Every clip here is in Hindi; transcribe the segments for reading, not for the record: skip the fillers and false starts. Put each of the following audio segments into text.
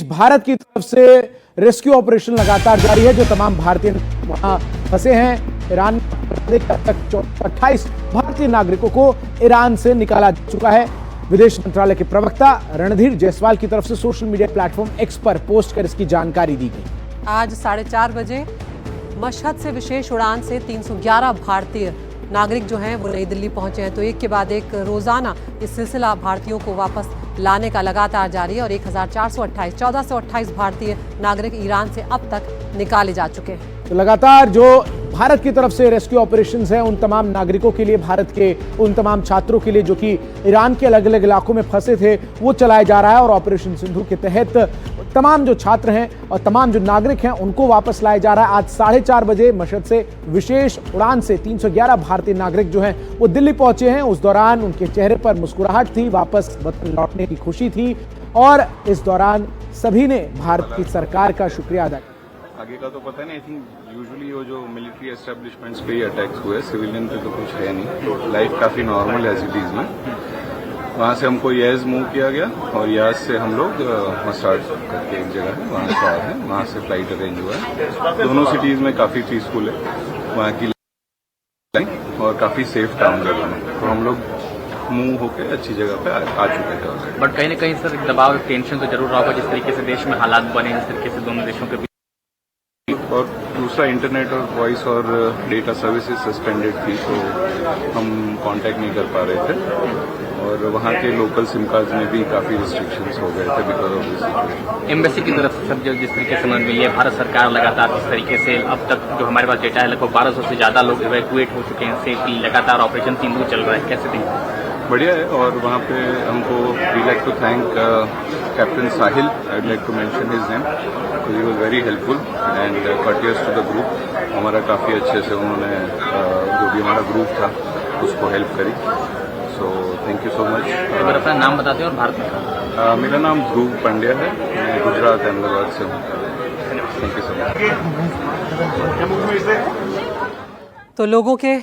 भारत की तरफ से रेस्क्यू ऑपरेशन लगातार जारी है। जो तमाम भारतीय वहां फंसे हैं, ईरान तक 28 भारतीय नागरिकों को ईरान से निकाला जा चुका है। विदेश मंत्रालय के प्रवक्ता रणधीर जायसवाल की तरफ से सोशल मीडिया प्लेटफॉर्म एक्स पर पोस्ट कर इसकी जानकारी दी गई। आज 4:30 बजे मशहद से विशेष उड़ान से 311 भारतीय नागरिक जो हैं वो नई दिल्ली पहुंचे हैं। तो एक के बाद एक रोजाना इस सिलसिला भारतीयों को वापस लाने का लगातार जारी है और 1428 भारतीय नागरिक ईरान से अब तक निकाले जा चुके हैं। तो लगातार जो भारत की तरफ से रेस्क्यू ऑपरेशंस हैं, उन तमाम नागरिकों के लिए, भारत के उन तमाम छात्रों के लिए जो कि ईरान के अलग अलग इलाकों में फंसे थे, वो चलाया जा रहा है। और ऑपरेशन सिंधु के तहत तमाम जो छात्र हैं और तमाम जो नागरिक हैं उनको वापस लाया जा रहा है। आज 4:30 बजे मशहद से विशेष उड़ान से 311 भारतीय नागरिक जो हैं वो दिल्ली पहुंचे हैं। उस दौरान उनके चेहरे पर मुस्कुराहट थी, वापस वतन लौटने की खुशी थी और इस दौरान सभी ने भारत की सरकार का शुक्रिया अदा किया। आगे का तो पता नहीं। आई थिंक यूजुअली वो जो मिलिट्री एस्टेब्लिशमेंट्स पे ही अटैक्स हुए, सिविलियन पे तो कुछ है नहीं। लाइफ काफी नॉर्मल है सिटीज में। वहाँ से हमको याज मूव किया गया और याज से हम लोग मस्टार्ड करके एक जगह है वहाँ से आए हैं। वहाँ से फ्लाइट अरेंज हुआ है। दोनों सिटीज में काफी पीसफुल है वहाँ की और काफी सेफ टाउन है दोनों। तो हम लोग मूव होकर अच्छी जगह पे आ चुके थे। बट कहीं न कहीं सर दबाव टेंशन तो जरूर रहा होगा, जिस तरीके से देश में हालात बने, जिस तरीके से दोनों देशों के बीच। और दूसरा इंटरनेट और वॉइस और डेटा सर्विसेज सस्पेंडेड थी, तो हम कांटेक्ट नहीं कर पा रहे थे। और वहाँ के लोकल सिम कार्ड्स में भी काफी रिस्ट्रिक्शंस हो गए थे because of this situation. Embassy की तरफ से सर जो जिस तरीके से मदद मिली है, भारत सरकार लगातार जिस तरीके से अब तक जो हमारे पास डेटा है लगभग 1200 से ज्यादा लोग इवैक्यूएट हो चुके हैं सेफली, लगातार ऑपरेशन सिंधु चल रहा है, कैसे देखें? बढ़िया है। और वहाँ पे हमको we like to thank captain Sahil. I like to mention his name, he was very helpful and courteous to the group. हमारा काफ़ी अच्छे से उन्होंने जो भी हमारा ग्रुप था उसको हेल्प करी। So thank you so much. एक बार अपना नाम बताते हैं और भारत का। मेरा नाम ध्रुव पांड्या है, मैं गुजरात अहमदाबाद से हूँ। Thank you so much. तो लोगों के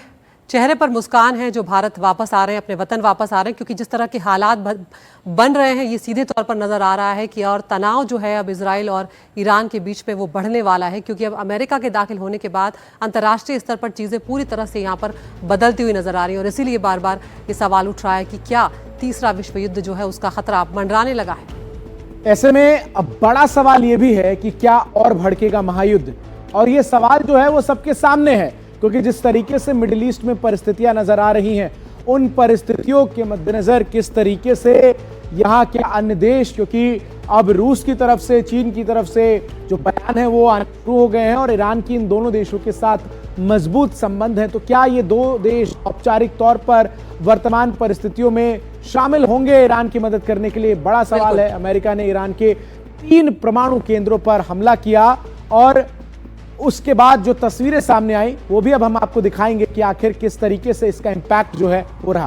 चेहरे पर मुस्कान है जो भारत वापस आ रहे हैं, अपने वतन वापस आ रहे हैं, क्योंकि जिस तरह के हालात बन रहे हैं ये सीधे तौर पर नजर आ रहा है कि और तनाव जो है अब इजराइल और ईरान के बीच में वो बढ़ने वाला है, क्योंकि अब अमेरिका के दाखिल होने के बाद अंतर्राष्ट्रीय स्तर पर चीज़ें पूरी तरह से यहाँ पर बदलती हुई नजर आ रही है। और इसीलिए बार बार ये सवाल उठ रहा है कि क्या तीसरा विश्व युद्ध जो है उसका खतरा मंडराने लगा है। ऐसे में अब बड़ा सवाल ये भी है कि क्या और भड़केगा महायुद्ध, और ये सवाल जो है वो सबके सामने है, क्योंकि जिस तरीके से मिडिल ईस्ट में परिस्थितियां नजर आ रही हैं, उन परिस्थितियों के मद्देनजर किस तरीके से यहाँ के अन्य देश, क्योंकि अब रूस की तरफ से, चीन की तरफ से जो बयान है वो आने शुरू हो गए हैं और ईरान की इन दोनों देशों के साथ मजबूत संबंध है, तो क्या ये दो देश औपचारिक तौर पर वर्तमान परिस्थितियों में शामिल होंगे ईरान की मदद करने के लिए? बड़ा सवाल है। अमेरिका ने ईरान के 3 परमाणु केंद्रों पर हमला किया और उसके बाद जो तस्वीरें सामने आई वो भी अब हम आपको दिखाएंगे कि आखिर किस तरीके से इसका इंपैक्ट जो है हो रहा।